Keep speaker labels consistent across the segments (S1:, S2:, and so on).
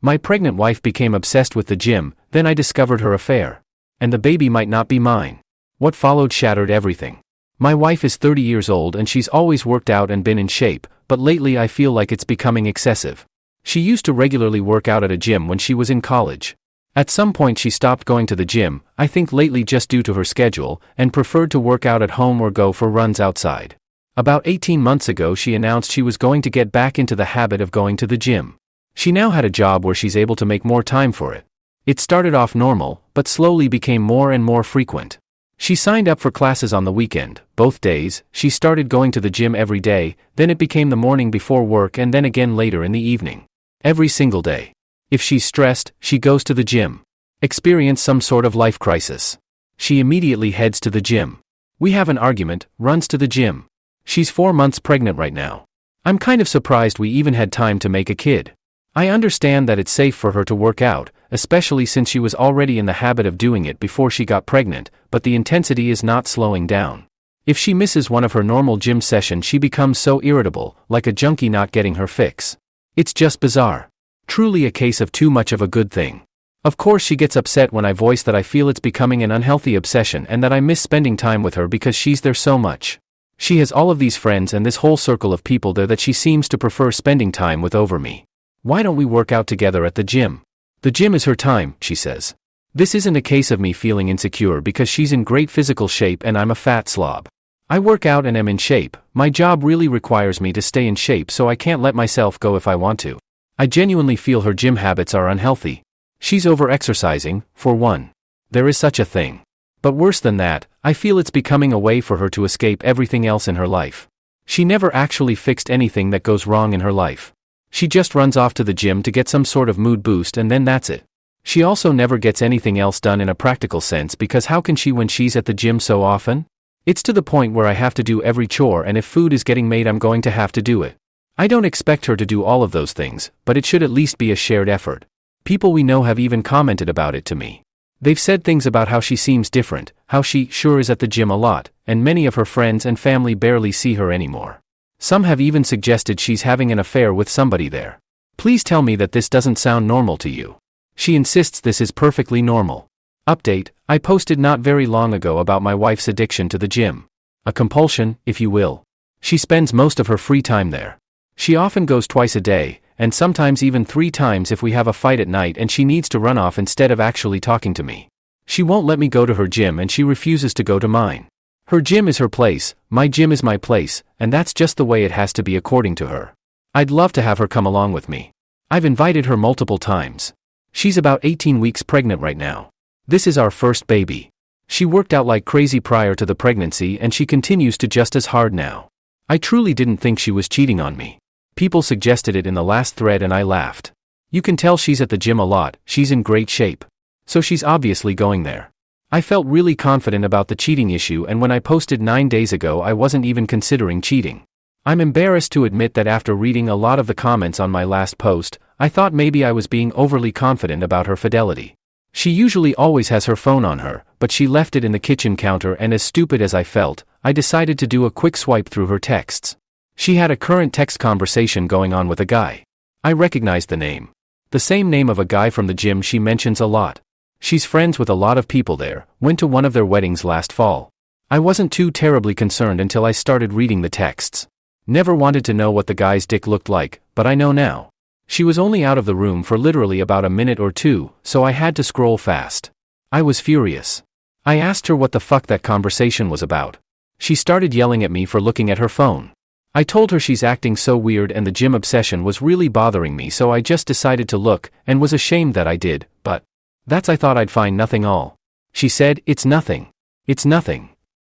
S1: My pregnant wife became obsessed with the gym, then I discovered her affair. And the baby might not be mine. What followed shattered everything. My wife is 30 years old and she's always worked out and been in shape, but lately I feel like it's becoming excessive. She used to regularly work out at a gym when she was in college. At some point she stopped going to the gym, I think lately just due to her schedule, and preferred to work out at home or go for runs outside. About 18 months ago she announced she was going to get back into the habit of going to the gym. She now had a job where she's able to make more time for it. It started off normal, but slowly became more and more frequent. She signed up for classes on the weekend, both days. She started going to the gym every day, then it became the morning before work and then again later in the evening. Every single day. If she's stressed, she goes to the gym. Experience some sort of life crisis. She immediately heads to the gym. We have an argument, runs to the gym. She's 4 months pregnant right now. I'm kind of surprised we even had time to make a kid. I understand that it's safe for her to work out, especially since she was already in the habit of doing it before she got pregnant, but the intensity is not slowing down. If she misses one of her normal gym sessions she becomes so irritable, like a junkie not getting her fix. It's just bizarre. Truly a case of too much of a good thing. Of course she gets upset when I voice that I feel it's becoming an unhealthy obsession and that I miss spending time with her because she's there so much. She has all of these friends and this whole circle of people there that she seems to prefer spending time with over me. Why don't we work out together at the gym? The gym is her time, she says. This isn't a case of me feeling insecure because she's in great physical shape and I'm a fat slob. I work out and am in shape. My job really requires me to stay in shape, so I can't let myself go if I want to. I genuinely feel her gym habits are unhealthy. She's over-exercising, for one. There is such a thing. But worse than that, I feel it's becoming a way for her to escape everything else in her life. She never actually fixed anything that goes wrong in her life. She just runs off to the gym to get some sort of mood boost and then that's it. She also never gets anything else done in a practical sense because how can she when she's at the gym so often? It's to the point where I have to do every chore and if food is getting made I'm going to have to do it. I don't expect her to do all of those things, but it should at least be a shared effort. People we know have even commented about it to me. They've said things about how she seems different, how she sure is at the gym a lot, and many of her friends and family barely see her anymore. Some have even suggested she's having an affair with somebody there. Please tell me that this doesn't sound normal to you. She insists this is perfectly normal. Update, I posted not very long ago about my wife's addiction to the gym. A compulsion, if you will. She spends most of her free time there. She often goes twice a day, and sometimes even 3 times if we have a fight at night and she needs to run off instead of actually talking to me. She won't let me go to her gym and she refuses to go to mine. Her gym is her place, my gym is my place, and that's just the way it has to be according to her. I'd love to have her come along with me. I've invited her multiple times. She's about 18 weeks pregnant right now. This is our first baby. She worked out like crazy prior to the pregnancy and she continues to just as hard now. I truly didn't think she was cheating on me. People suggested it in the last thread and I laughed. You can tell she's at the gym a lot, she's in great shape. So she's obviously going there. I felt really confident about the cheating issue and when I posted 9 days ago I wasn't even considering cheating. I'm embarrassed to admit that after reading a lot of the comments on my last post, I thought maybe I was being overly confident about her fidelity. She usually always has her phone on her, but she left it in the kitchen counter and as stupid as I felt, I decided to do a quick swipe through her texts. She had a current text conversation going on with a guy. I recognized the name. The same name of a guy from the gym she mentions a lot. She's friends with a lot of people there, went to one of their weddings last fall. I wasn't too terribly concerned until I started reading the texts. Never wanted to know what the guy's dick looked like, but I know now. She was only out of the room for literally about a minute or two, so I had to scroll fast. I was furious. I asked her what the fuck that conversation was about. She started yelling at me for looking at her phone. I told her she's acting so weird and the gym obsession was really bothering me, so I just decided to look, and was ashamed that I did, but I thought I'd find nothing all. She said, it's nothing. It's nothing.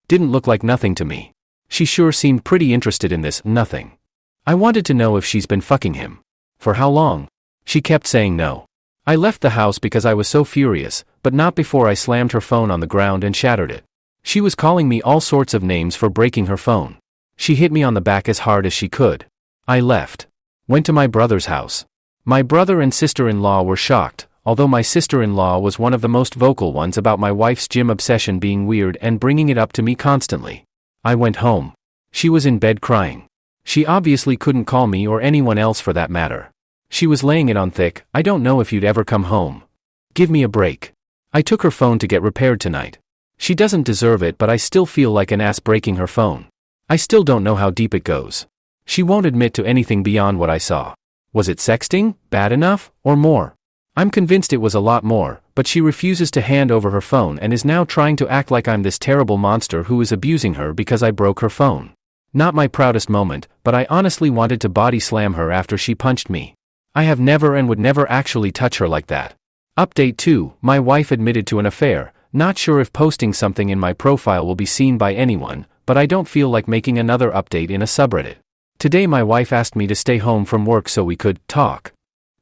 S1: Didn't look like nothing to me. She sure seemed pretty interested in this nothing. I wanted to know if she's been fucking him. For how long? She kept saying no. I left the house because I was so furious, but not before I slammed her phone on the ground and shattered it. She was calling me all sorts of names for breaking her phone. She hit me on the back as hard as she could. I left. Went to my brother's house. My brother and sister-in-law were shocked, although my sister-in-law was one of the most vocal ones about my wife's gym obsession being weird and bringing it up to me constantly. I went home. She was in bed crying. She obviously couldn't call me or anyone else for that matter. She was laying it on thick. I don't know if you'd ever come home. Give me a break. I took her phone to get repaired tonight. She doesn't deserve it, but I still feel like an ass breaking her phone. I still don't know how deep it goes. She won't admit to anything beyond what I saw. Was it sexting, bad enough, or more? I'm convinced it was a lot more, but she refuses to hand over her phone and is now trying to act like I'm this terrible monster who is abusing her because I broke her phone. Not my proudest moment, but I honestly wanted to body slam her after she punched me. I have never and would never actually touch her like that. Update 2, my wife admitted to an affair. Not sure if posting something in my profile will be seen by anyone, but I don't feel like making another update in a subreddit. Today my wife asked me to stay home from work so we could talk.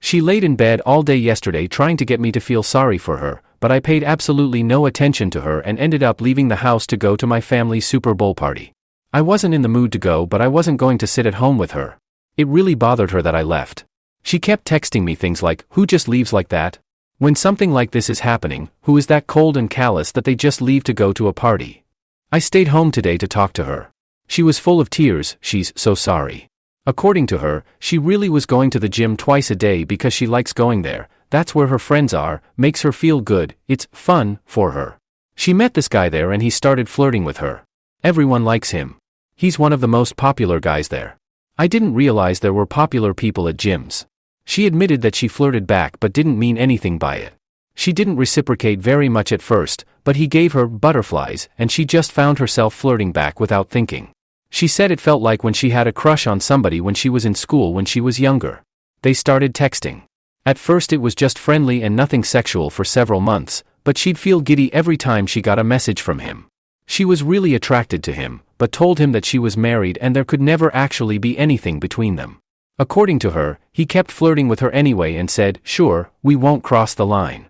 S1: She laid in bed all day yesterday trying to get me to feel sorry for her, but I paid absolutely no attention to her and ended up leaving the house to go to my family's Super Bowl party. I wasn't in the mood to go, but I wasn't going to sit at home with her. It really bothered her that I left. She kept texting me things like, "Who just leaves like that? When something like this is happening, who is that cold and callous that they just leave to go to a party?" I stayed home today to talk to her. She was full of tears. She's so sorry. According to her, she really was going to the gym twice a day because she likes going there. That's where her friends are, makes her feel good, it's fun for her. She met this guy there and he started flirting with her. Everyone likes him. He's one of the most popular guys there. I didn't realize there were popular people at gyms. She admitted that she flirted back but didn't mean anything by it. She didn't reciprocate very much at first, but he gave her butterflies and she just found herself flirting back without thinking. She said it felt like when she had a crush on somebody when she was in school when she was younger. They started texting. At first it was just friendly and nothing sexual for several months, but she'd feel giddy every time she got a message from him. She was really attracted to him, but told him that she was married and there could never actually be anything between them. According to her, he kept flirting with her anyway and said, "Sure, we won't cross the line."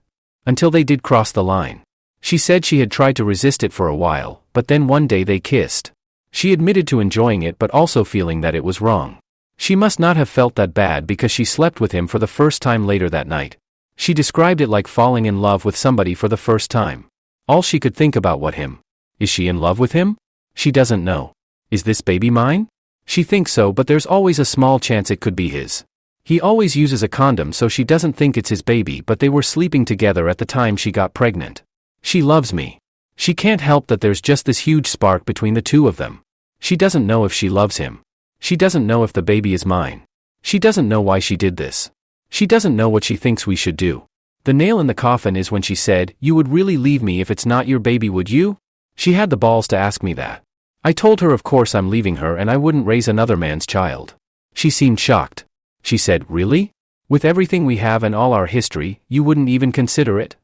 S1: Until they did cross the line. She said she had tried to resist it for a while, but then one day they kissed. She admitted to enjoying it but also feeling that it was wrong. She must not have felt that bad because she slept with him for the first time later that night. She described it like falling in love with somebody for the first time. All she could think about what him. Is she in love with him? She doesn't know. Is this baby mine? She thinks so, but there's always a small chance it could be his. He always uses a condom so she doesn't think it's his baby, but they were sleeping together at the time she got pregnant. She loves me. She can't help that there's just this huge spark between the two of them. She doesn't know if she loves him. She doesn't know if the baby is mine. She doesn't know why she did this. She doesn't know what she thinks we should do. The nail in the coffin is when she said, "You would really leave me if it's not your baby, would you?" She had the balls to ask me that. I told her of course I'm leaving her and I wouldn't raise another man's child. She seemed shocked. She said, "Really? With everything we have and all our history, you wouldn't even consider it?"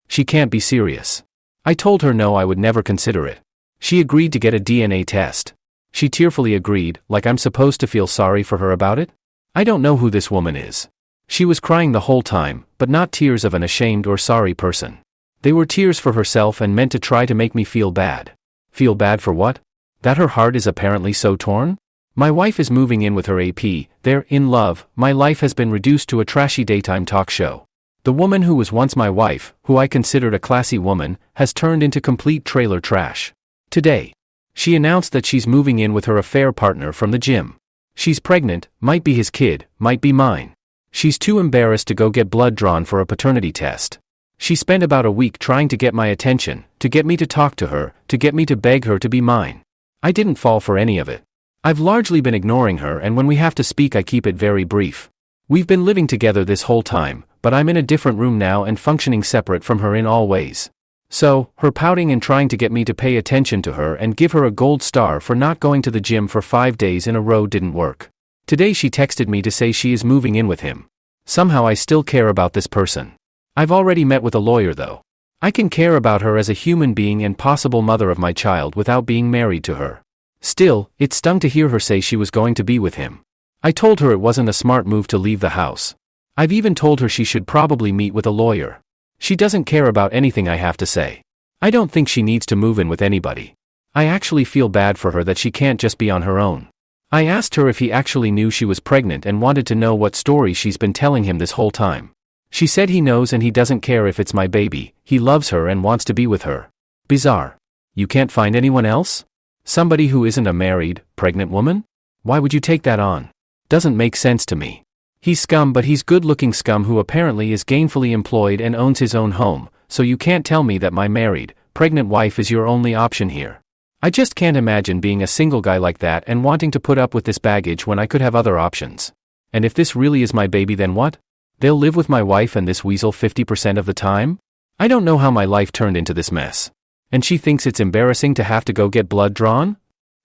S1: She can't be serious. I told her no, I would never consider it. She agreed to get a DNA test. She tearfully agreed, like I'm supposed to feel sorry for her about it? I don't know who this woman is. She was crying the whole time, but not tears of an ashamed or sorry person. They were tears for herself and meant to try to make me feel bad. Feel bad for what? That her heart is apparently so torn? My wife is moving in with her AP, they're in love. My life has been reduced to a trashy daytime talk show. The woman who was once my wife, who I considered a classy woman, has turned into complete trailer trash. Today, she announced that she's moving in with her affair partner from the gym. She's pregnant, might be his kid, might be mine. She's too embarrassed to go get blood drawn for a paternity test. She spent about a week trying to get my attention, to get me to talk to her, to get me to beg her to be mine. I didn't fall for any of it. I've largely been ignoring her, and when we have to speak I keep it very brief. We've been living together this whole time, but I'm in a different room now and functioning separate from her in all ways. So, her pouting and trying to get me to pay attention to her and give her a gold star for not going to the gym for 5 days in a row didn't work. Today she texted me to say she is moving in with him. Somehow I still care about this person. I've already met with a lawyer though. I can care about her as a human being and possible mother of my child without being married to her. Still, it stung to hear her say she was going to be with him. I told her it wasn't a smart move to leave the house. I've even told her she should probably meet with a lawyer. She doesn't care about anything I have to say. I don't think she needs to move in with anybody. I actually feel bad for her that she can't just be on her own. I asked her if he actually knew she was pregnant and wanted to know what story she's been telling him this whole time. She said he knows and he doesn't care if it's my baby, he loves her and wants to be with her. Bizarre. You can't find anyone else? Somebody who isn't a married, pregnant woman? Why would you take that on? Doesn't make sense to me. He's scum, but he's good-looking scum who apparently is gainfully employed and owns his own home, so you can't tell me that my married, pregnant wife is your only option here. I just can't imagine being a single guy like that and wanting to put up with this baggage when I could have other options. And if this really is my baby, then what? They'll live with my wife and this weasel 50% of the time? I don't know how my life turned into this mess. And she thinks it's embarrassing to have to go get blood drawn?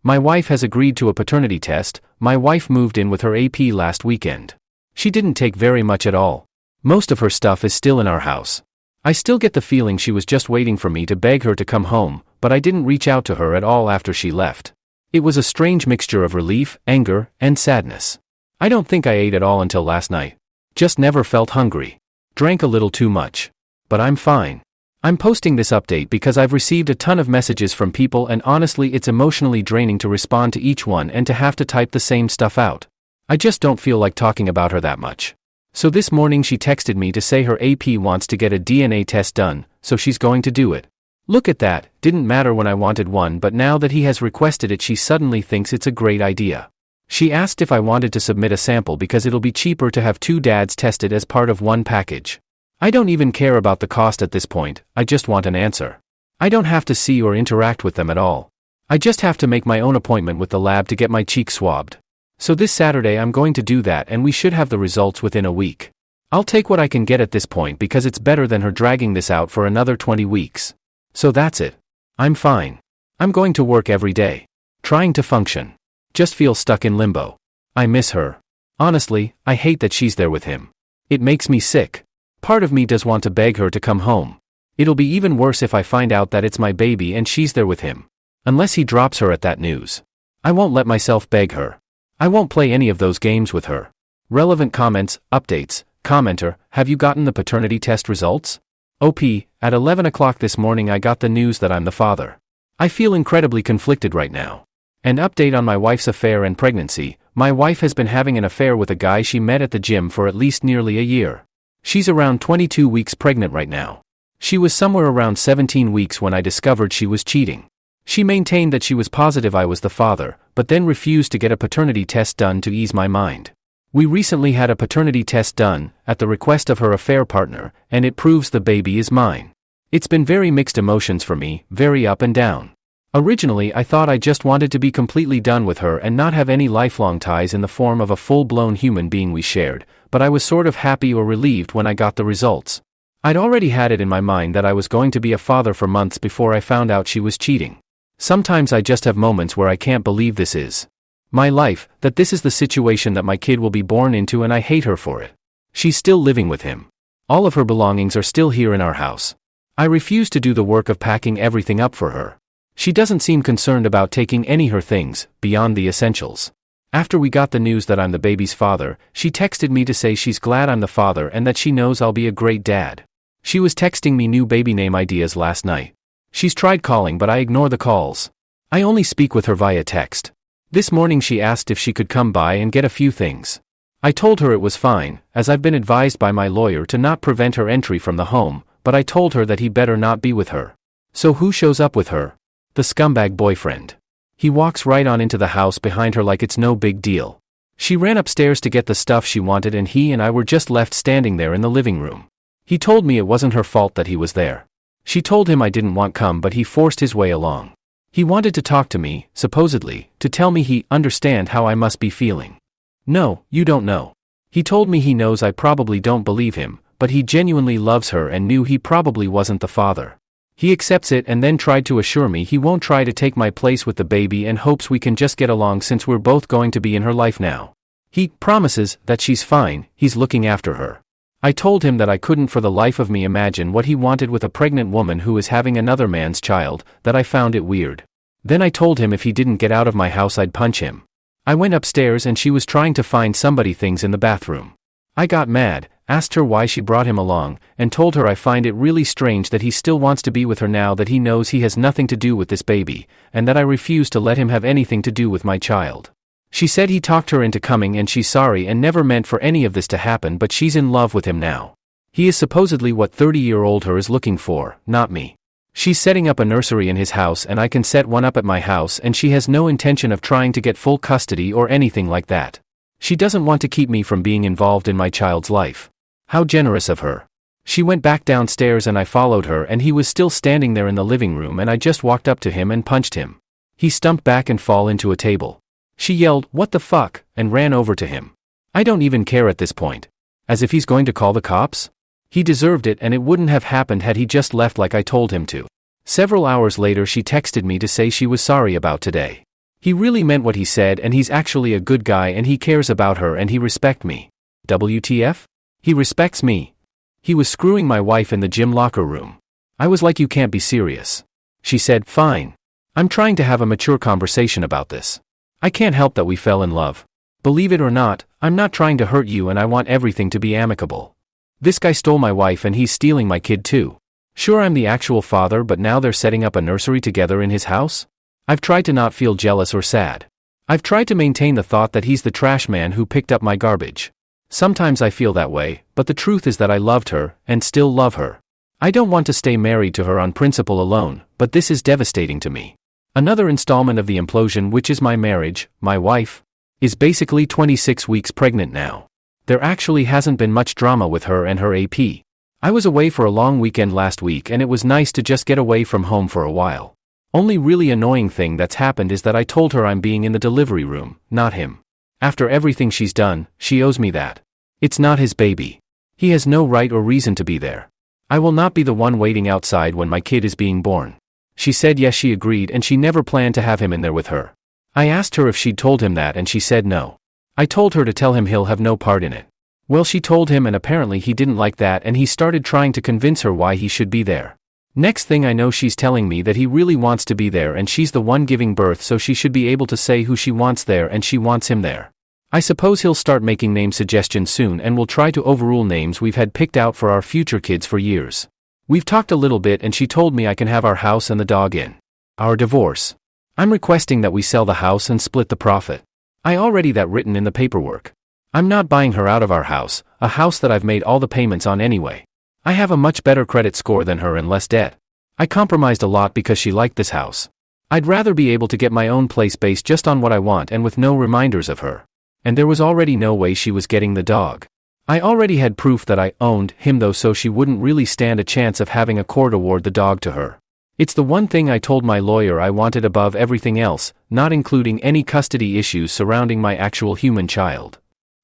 S1: My wife has agreed to a paternity test. My wife moved in with her AP last weekend. She didn't take very much at all. Most of her stuff is still in our house. I still get the feeling she was just waiting for me to beg her to come home, but I didn't reach out to her at all after she left. It was a strange mixture of relief, anger, and sadness. I don't think I ate at all until last night. Just never felt hungry. Drank a little too much. But I'm fine. I'm posting this update because I've received a ton of messages from people, and honestly it's emotionally draining to respond to each one and to have to type the same stuff out. I just don't feel like talking about her that much. So this morning she texted me to say her AP wants to get a DNA test done, so she's going to do it. Look at that, didn't matter when I wanted one, but now that he has requested it she suddenly thinks it's a great idea. She asked if I wanted to submit a sample because it'll be cheaper to have two dads tested as part of one package. I don't even care about the cost at this point, I just want an answer. I don't have to see or interact with them at all. I just have to make my own appointment with the lab to get my cheek swabbed. So this Saturday I'm going to do that and we should have the results within a week. I'll take what I can get at this point because it's better than her dragging this out for another 20 weeks. So that's it. I'm fine. I'm going to work every day. Trying to function. Just feel stuck in limbo. I miss her. Honestly, I hate that she's there with him. It makes me sick. Part of me does want to beg her to come home. It'll be even worse if I find out that it's my baby and she's there with him. Unless he drops her at that news. I won't let myself beg her. I won't play any of those games with her. Relevant comments, updates, commenter, have you gotten the paternity test results? OP, at 11 o'clock this morning I got the news that I'm the father. I feel incredibly conflicted right now. An update on my wife's affair and pregnancy. My wife has been having an affair with a guy she met at the gym for at least nearly a year. She's around 22 weeks pregnant right now. She was somewhere around 17 weeks when I discovered she was cheating. She maintained that she was positive I was the father, but then refused to get a paternity test done to ease my mind. We recently had a paternity test done, at the request of her affair partner, and it proves the baby is mine. It's been very mixed emotions for me, very up and down. Originally I thought I just wanted to be completely done with her and not have any lifelong ties in the form of a full-blown human being we shared, but I was sort of happy or relieved when I got the results. I'd already had it in my mind that I was going to be a father for months before I found out she was cheating. Sometimes I just have moments where I can't believe this is my life, that this is the situation that my kid will be born into, and I hate her for it. She's still living with him. All of her belongings are still here in our house. I refuse to do the work of packing everything up for her. She doesn't seem concerned about taking any her things, beyond the essentials. After we got the news that I'm the baby's father, she texted me to say she's glad I'm the father and that she knows I'll be a great dad. She was texting me new baby name ideas last night. She's tried calling but I ignore the calls. I only speak with her via text. This morning she asked if she could come by and get a few things. I told her it was fine, as I've been advised by my lawyer to not prevent her entry from the home, but I told her that he better not be with her. So who shows up with her? The scumbag boyfriend. He walks right on into the house behind her like it's no big deal. She ran upstairs to get the stuff she wanted and he and I were just left standing there in the living room. He told me it wasn't her fault that he was there. She told him I didn't want come, but he forced his way along. He wanted to talk to me, supposedly, to tell me he understand how I must be feeling. No, you don't know. He told me he knows I probably don't believe him, but he genuinely loves her and knew he probably wasn't the father. He accepts it and then tried to assure me he won't try to take my place with the baby and hopes we can just get along since we're both going to be in her life now. He promises that she's fine, he's looking after her. I told him that I couldn't for the life of me imagine what he wanted with a pregnant woman who is having another man's child, that I found it weird. Then I told him if he didn't get out of my house I'd punch him. I went upstairs and she was trying to find somebody things in the bathroom. I got mad, asked her why she brought him along, and told her I find it really strange that he still wants to be with her now that he knows he has nothing to do with this baby, and that I refuse to let him have anything to do with my child. She said he talked her into coming and she's sorry and never meant for any of this to happen, but she's in love with him now. He is supposedly what 30-year-old her is looking for, not me. She's setting up a nursery in his house and I can set one up at my house, and she has no intention of trying to get full custody or anything like that. She doesn't want to keep me from being involved in my child's life. How generous of her. She went back downstairs and I followed her, and he was still standing there in the living room, and I just walked up to him and punched him. He stumped back and fall into a table. She yelled, "What the fuck?" and ran over to him. I don't even care at this point. As if he's going to call the cops? He deserved it, and it wouldn't have happened had he just left like I told him to. Several hours later she texted me to say she was sorry about today. He really meant what he said, and he's actually a good guy and he cares about her and he respects me. WTF? He respects me. He was screwing my wife in the gym locker room. I was like, you can't be serious. She said, fine. I'm trying to have a mature conversation about this. I can't help that we fell in love. Believe it or not, I'm not trying to hurt you and I want everything to be amicable. This guy stole my wife and he's stealing my kid too. Sure, I'm the actual father, but now they're setting up a nursery together in his house? I've tried to not feel jealous or sad. I've tried to maintain the thought that he's the trash man who picked up my garbage. Sometimes I feel that way, but the truth is that I loved her, and still love her. I don't want to stay married to her on principle alone, but this is devastating to me. Another installment of the implosion, which is my marriage. My wife is basically 26 weeks pregnant now. There actually hasn't been much drama with her and her AP. I was away for a long weekend last week and it was nice to just get away from home for a while. Only really annoying thing that's happened is that I told her I'm being in the delivery room, not him. After everything she's done, she owes me that. It's not his baby. He has no right or reason to be there. I will not be the one waiting outside when my kid is being born. She said yes, she agreed, and she never planned to have him in there with her. I asked her if she'd told him that and she said no. I told her to tell him he'll have no part in it. Well, she told him and apparently he didn't like that and he started trying to convince her why he should be there. Next thing I know, she's telling me that he really wants to be there and she's the one giving birth, so she should be able to say who she wants there and she wants him there. I suppose he'll start making name suggestions soon and will try to overrule names we've had picked out for our future kids for years. We've talked a little bit and she told me I can have our house and the dog in our divorce. I'm requesting that we sell the house and split the profit. I already that written in the paperwork. I'm not buying her out of our house, a house that I've made all the payments on anyway. I have a much better credit score than her and less debt. I compromised a lot because she liked this house. I'd rather be able to get my own place based just on what I want and with no reminders of her. And there was already no way she was getting the dog. I already had proof that I owned him though, so she wouldn't really stand a chance of having a court award the dog to her. It's the one thing I told my lawyer I wanted above everything else, not including any custody issues surrounding my actual human child.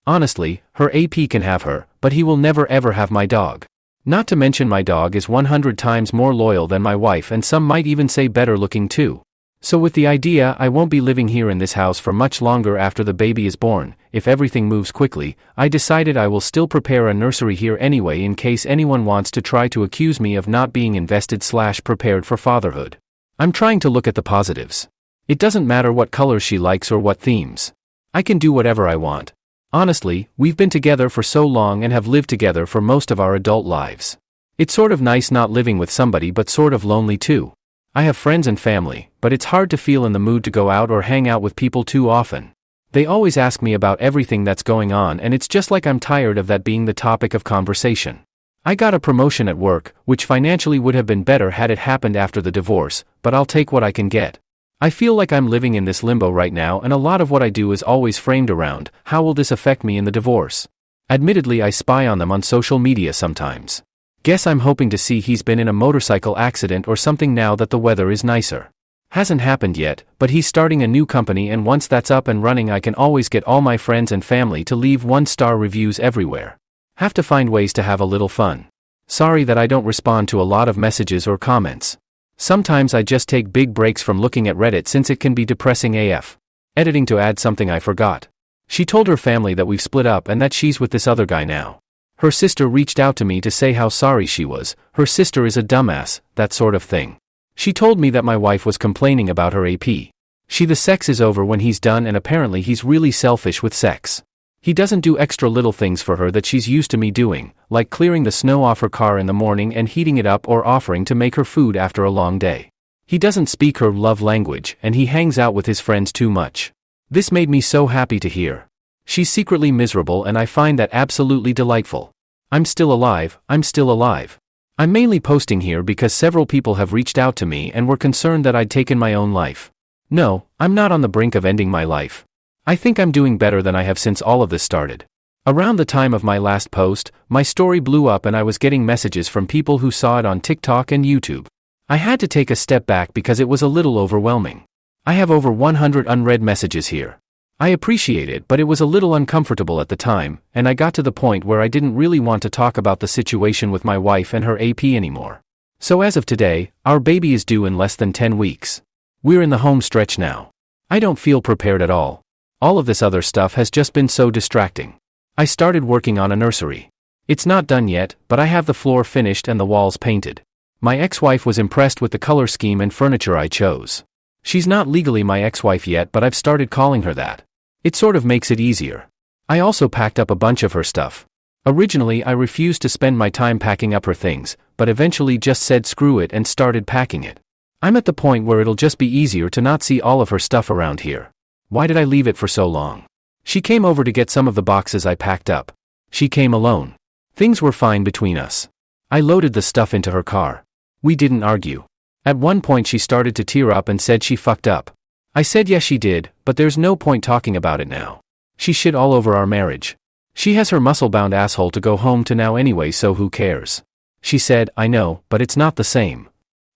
S1: Honestly, her AP can have her, but he will never ever have my dog. Not to mention my dog is 100 times more loyal than my wife, and some might even say better looking too. So with the idea I won't be living here in this house for much longer after the baby is born, if everything moves quickly, I decided I will still prepare a nursery here anyway in case anyone wants to try to accuse me of not being invested/prepared for fatherhood. I'm trying to look at the positives. It doesn't matter what colors she likes or what themes. I can do whatever I want. Honestly, we've been together for so long and have lived together for most of our adult lives. It's sort of nice not living with somebody, but sort of lonely too. I have friends and family, but it's hard to feel in the mood to go out or hang out with people too often. They always ask me about everything that's going on, and it's just like I'm tired of that being the topic of conversation. I got a promotion at work, which financially would have been better had it happened after the divorce, but I'll take what I can get. I feel like I'm living in this limbo right now, and a lot of what I do is always framed around, how will this affect me in the divorce? Admittedly, I spy on them on social media sometimes. Guess I'm hoping to see he's been in a motorcycle accident or something now that the weather is nicer. Hasn't happened yet, but he's starting a new company, and once that's up and running I can always get all my friends and family to leave 1-star reviews everywhere. Have to find ways to have a little fun. Sorry that I don't respond to a lot of messages or comments. Sometimes I just take big breaks from looking at Reddit since it can be depressing AF. Editing to add something I forgot. She told her family that we've split up and that she's with this other guy now. Her sister reached out to me to say how sorry she was. Her sister is a dumbass, that sort of thing. She told me that my wife was complaining about her AP. The sex is over when he's done, and apparently he's really selfish with sex. He doesn't do extra little things for her that she's used to me doing, like clearing the snow off her car in the morning and heating it up or offering to make her food after a long day. He doesn't speak her love language, and he hangs out with his friends too much. This made me so happy to hear. She's secretly miserable, and I find that absolutely delightful. I'm still alive, I'm still alive. I'm mainly posting here because several people have reached out to me and were concerned that I'd taken my own life. No, I'm not on the brink of ending my life. I think I'm doing better than I have since all of this started. Around the time of my last post, my story blew up and I was getting messages from people who saw it on TikTok and YouTube. I had to take a step back because it was a little overwhelming. I have over 100 unread messages here. I appreciate it, but it was a little uncomfortable at the time, and I got to the point where I didn't really want to talk about the situation with my wife and her AP anymore. So as of today, our baby is due in less than 10 weeks. We're in the home stretch now. I don't feel prepared at all. All of this other stuff has just been so distracting. I started working on a nursery. It's not done yet, but I have the floor finished and the walls painted. My ex-wife was impressed with the color scheme and furniture I chose. She's not legally my ex-wife yet, but I've started calling her that. It sort of makes it easier. I also packed up a bunch of her stuff. Originally I refused to spend my time packing up her things, but eventually just said screw it and started packing it. I'm at the point where it'll just be easier to not see all of her stuff around here. Why did I leave it for so long? She came over to get some of the boxes I packed up. She came alone. Things were fine between us. I loaded the stuff into her car. We didn't argue. At one point she started to tear up and said she fucked up. I said yes she did, but there's no point talking about it now. She shit all over our marriage. She has her muscle-bound asshole to go home to now anyway, so who cares? She said, I know, but it's not the same.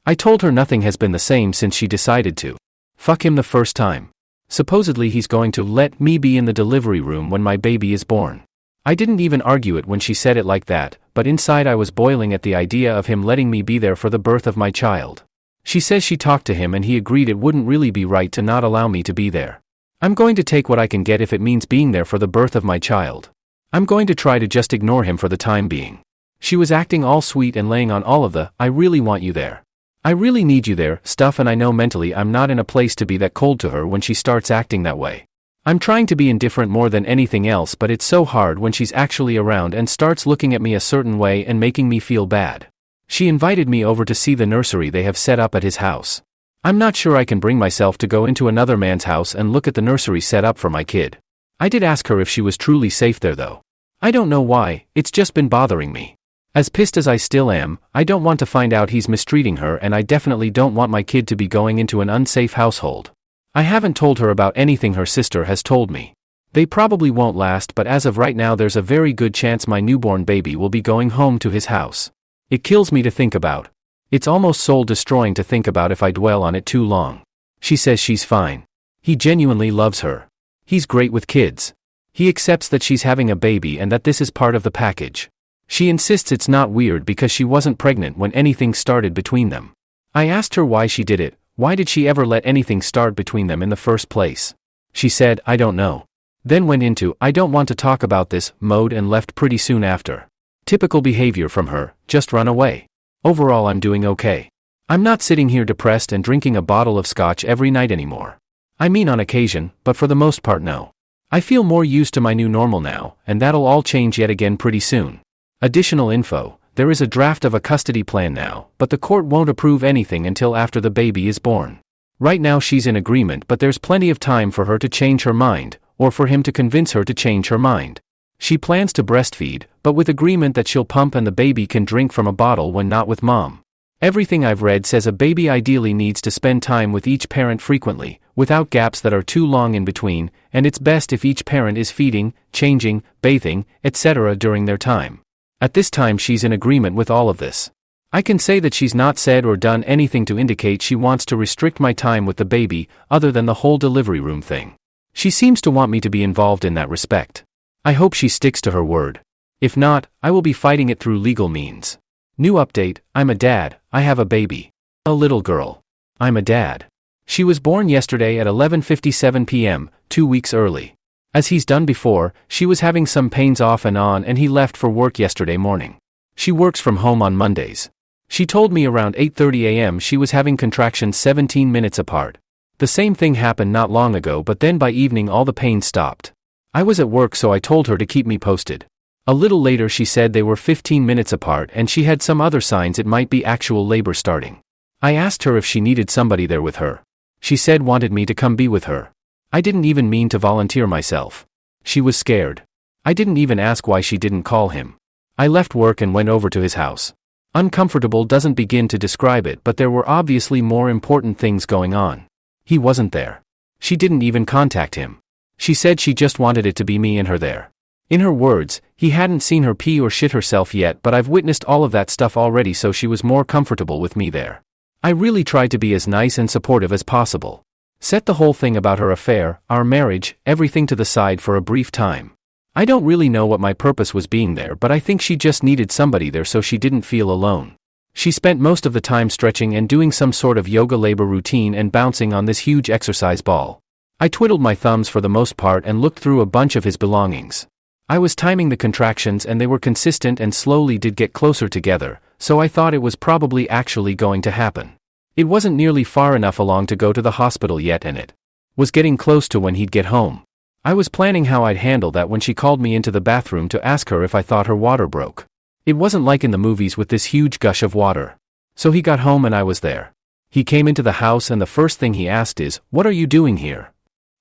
S1: I told her nothing has been the same since she decided to fuck him the first time. Supposedly he's going to let me be in the delivery room when my baby is born. I didn't even argue it when she said it like that, but inside I was boiling at the idea of him letting me be there for the birth of my child. She says she talked to him and he agreed it wouldn't really be right to not allow me to be there. I'm going to take what I can get if it means being there for the birth of my child. I'm going to try to just ignore him for the time being. She was acting all sweet and laying on all of the, I really want you there. I really need you there, stuff, and I know mentally I'm not in a place to be that cold to her when she starts acting that way. I'm trying to be indifferent more than anything else, but it's so hard when she's actually around and starts looking at me a certain way and making me feel bad. She invited me over to see the nursery they have set up at his house. I'm not sure I can bring myself to go into another man's house and look at the nursery set up for my kid. I did ask her if she was truly safe there though. I don't know why, it's just been bothering me. As pissed as I still am, I don't want to find out he's mistreating her, and I definitely don't want my kid to be going into an unsafe household. I haven't told her about anything her sister has told me. They probably won't last, but as of right now there's a very good chance my newborn baby will be going home to his house. It kills me to think about. It's almost soul-destroying to think about if I dwell on it too long. She says she's fine. He genuinely loves her. He's great with kids. He accepts that she's having a baby and that this is part of the package. She insists it's not weird because she wasn't pregnant when anything started between them. I asked her why she did it. Why did she ever let anything start between them in the first place? She said, I don't know. Then went into, I don't want to talk about this, mode and left pretty soon after. Typical behavior from her, just run away. Overall I'm doing okay. I'm not sitting here depressed and drinking a bottle of scotch every night anymore. I mean on occasion, but for the most part no. I feel more used to my new normal now, and that'll all change yet again pretty soon. Additional info, there is a draft of a custody plan now, but the court won't approve anything until after the baby is born. Right now she's in agreement, but there's plenty of time for her to change her mind, or for him to convince her to change her mind. She plans to breastfeed, but with agreement that she'll pump and the baby can drink from a bottle when not with mom. Everything I've read says a baby ideally needs to spend time with each parent frequently, without gaps that are too long in between, and it's best if each parent is feeding, changing, bathing, etc. during their time. At this time she's in agreement with all of this. I can say that she's not said or done anything to indicate she wants to restrict my time with the baby, other than the whole delivery room thing. She seems to want me to be involved in that respect. I hope she sticks to her word. If not, I will be fighting it through legal means. New update, I'm a dad, I have a baby. A little girl. I'm a dad. She was born yesterday at 11:57 p.m., 2 weeks early. As he's done before, she was having some pains off and on and he left for work yesterday morning. She works from home on Mondays. She told me around 8:30 a.m. she was having contractions 17 minutes apart. The same thing happened not long ago, but then by evening all the pain stopped. I was at work, so I told her to keep me posted. A little later she said they were 15 minutes apart and she had some other signs it might be actual labor starting. I asked her if she needed somebody there with her. She said wanted me to come be with her. I didn't even mean to volunteer myself. She was scared. I didn't even ask why she didn't call him. I left work and went over to his house. Uncomfortable doesn't begin to describe it, but there were obviously more important things going on. He wasn't there. She didn't even contact him. She said she just wanted it to be me and her there. In her words, he hadn't seen her pee or shit herself yet, but I've witnessed all of that stuff already, so she was more comfortable with me there. I really tried to be as nice and supportive as possible. Set the whole thing about her affair, our marriage, everything to the side for a brief time. I don't really know what my purpose was being there, but I think she just needed somebody there so she didn't feel alone. She spent most of the time stretching and doing some sort of yoga labor routine and bouncing on this huge exercise ball. I twiddled my thumbs for the most part and looked through a bunch of his belongings. I was timing the contractions and they were consistent and slowly did get closer together, so I thought it was probably actually going to happen. It wasn't nearly far enough along to go to the hospital yet, and it was getting close to when he'd get home. I was planning how I'd handle that when she called me into the bathroom to ask her if I thought her water broke. It wasn't like in the movies with this huge gush of water. So he got home and I was there. He came into the house and the first thing he asked is, "What are you doing here?"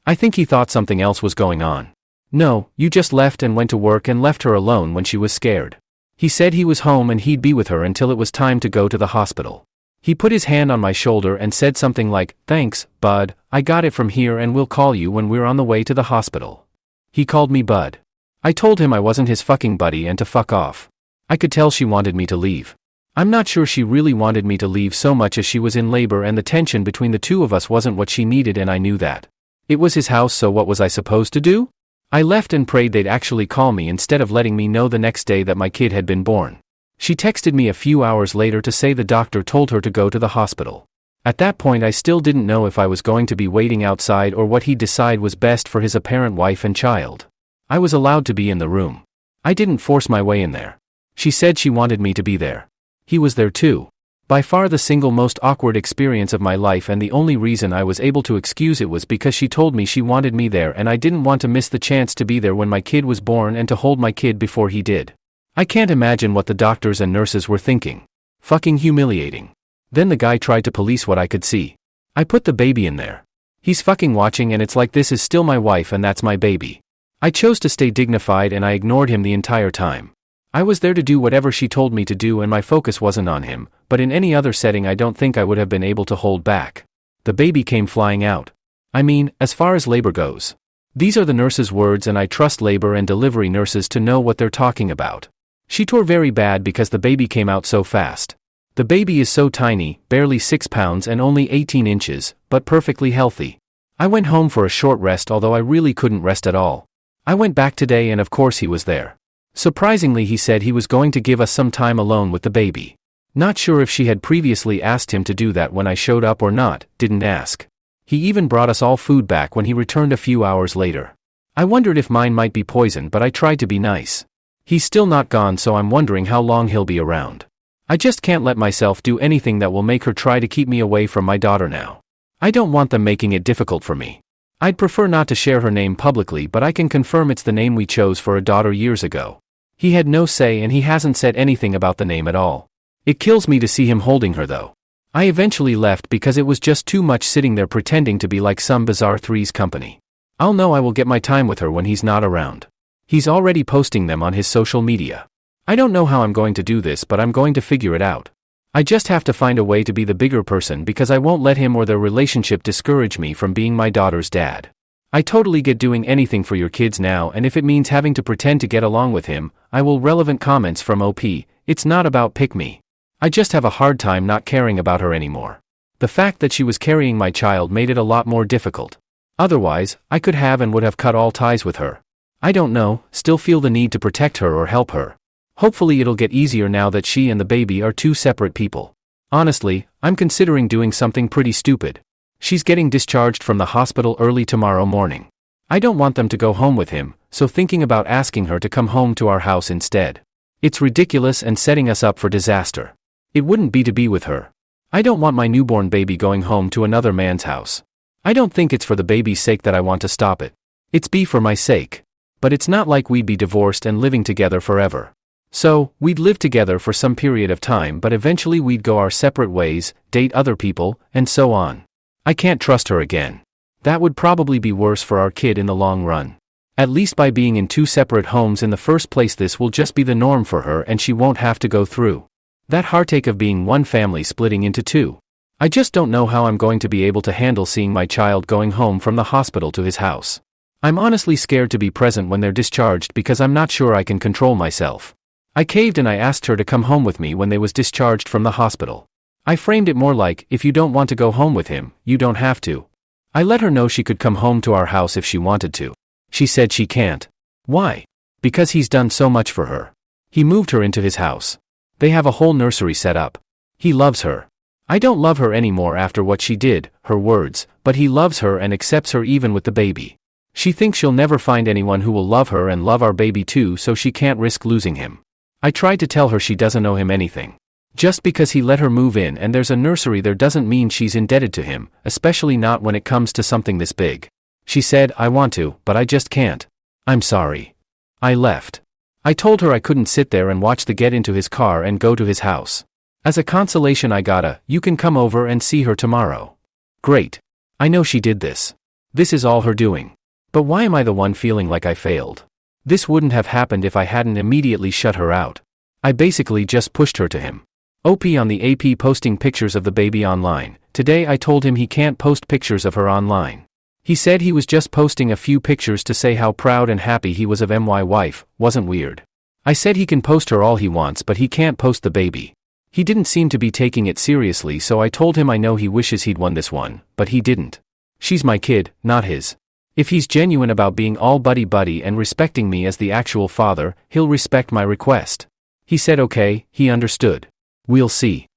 S1: I think he thought something else was going on. "No, you just left and went to work and left her alone when she was scared." He said he was home and he'd be with her until it was time to go to the hospital. He put his hand on my shoulder and said something like, "Thanks, bud, I got it from here and we'll call you when we're on the way to the hospital." He called me bud. I told him I wasn't his fucking buddy and to fuck off. I could tell she wanted me to leave. I'm not sure she really wanted me to leave so much as she was in labor and the tension between the two of us wasn't what she needed, and I knew that. It was his house, so what was I supposed to do? I left and prayed they'd actually call me instead of letting me know the next day that my kid had been born. She texted me a few hours later to say the doctor told her to go to the hospital. At that point I still didn't know if I was going to be waiting outside or what he'd decide was best for his apparent wife and child. I was allowed to be in the room. I didn't force my way in there. She said she wanted me to be there. He was there too. By far the single most awkward experience of my life, and the only reason I was able to excuse it was because she told me she wanted me there and I didn't want to miss the chance to be there when my kid was born and to hold my kid before he did. I can't imagine what the doctors and nurses were thinking. Fucking humiliating. Then the guy tried to police what I could see. I put the baby in there. He's fucking watching and it's like this is still my wife and that's my baby. I chose to stay dignified and I ignored him the entire time. I was there to do whatever she told me to do and my focus wasn't on him, but in any other setting I don't think I would have been able to hold back. The baby came flying out. I mean, as far as labor goes. These are the nurses' words and I trust labor and delivery nurses to know what they're talking about. She tore very bad because the baby came out so fast. The baby is so tiny, barely 6 pounds and only 18 inches, but perfectly healthy. I went home for a short rest, although I really couldn't rest at all. I went back today and of course he was there. Surprisingly, he said he was going to give us some time alone with the baby. Not sure if she had previously asked him to do that when I showed up or not, didn't ask. He even brought us all food back when he returned a few hours later. I wondered if mine might be poisoned, but I tried to be nice. He's still not gone, so I'm wondering how long he'll be around. I just can't let myself do anything that will make her try to keep me away from my daughter now. I don't want them making it difficult for me. I'd prefer not to share her name publicly, but I can confirm it's the name we chose for a daughter years ago. He had no say and he hasn't said anything about the name at all. It kills me to see him holding her though. I eventually left because it was just too much sitting there pretending to be like some bizarre Three's Company. I'll know I will get my time with her when he's not around. He's already posting them on his social media. I don't know how I'm going to do this, but I'm going to figure it out. I just have to find a way to be the bigger person because I won't let him or their relationship discourage me from being my daughter's dad. I totally get doing anything for your kids now, and if it means having to pretend to get along with him, I will. Relevant comments from OP. It's not about pick me. I just have a hard time not caring about her anymore. The fact that she was carrying my child made it a lot more difficult. Otherwise, I could have and would have cut all ties with her. I don't know, still feel the need to protect her or help her. Hopefully it'll get easier now that she and the baby are two separate people. Honestly, I'm considering doing something pretty stupid. She's getting discharged from the hospital early tomorrow morning. I don't want them to go home with him, so thinking about asking her to come home to our house instead. It's ridiculous and setting us up for disaster. It wouldn't be to be with her. I don't want my newborn baby going home to another man's house. I don't think it's for the baby's sake that I want to stop it. It's be for my sake. But it's not like we'd be divorced and living together forever. So, we'd live together for some period of time, but eventually we'd go our separate ways, date other people, and so on. I can't trust her again. That would probably be worse for our kid in the long run. At least by being in two separate homes in the first place, this will just be the norm for her and she won't have to go through that heartache of being one family splitting into two. I just don't know how I'm going to be able to handle seeing my child going home from the hospital to his house. I'm honestly scared to be present when they're discharged because I'm not sure I can control myself. I caved and I asked her to come home with me when they was discharged from the hospital. I framed it more like, if you don't want to go home with him, you don't have to. I let her know she could come home to our house if she wanted to. She said she can't. Why? Because he's done so much for her. He moved her into his house. They have a whole nursery set up. He loves her. I don't love her anymore after what she did, her words, but he loves her and accepts her even with the baby. She thinks she'll never find anyone who will love her and love our baby too, so she can't risk losing him. I tried to tell her she doesn't owe him anything. Just because he let her move in and there's a nursery there doesn't mean she's indebted to him, especially not when it comes to something this big. She said, I want to, but I just can't. I'm sorry. I left. I told her I couldn't sit there and watch the get into his car and go to his house. As a consolation I got a, you can come over and see her tomorrow. Great. I know she did this. This is all her doing. But why am I the one feeling like I failed? This wouldn't have happened if I hadn't immediately shut her out. I basically just pushed her to him. OP on the AP posting pictures of the baby online. Today I told him he can't post pictures of her online. He said he was just posting a few pictures to say how proud and happy he was of my wife, wasn't weird. I said he can post her all he wants but he can't post the baby. He didn't seem to be taking it seriously, so I told him I know he wishes he'd won this one, but he didn't. She's my kid, not his. If he's genuine about being all buddy-buddy and respecting me as the actual father, he'll respect my request. He said okay, he understood. We'll see.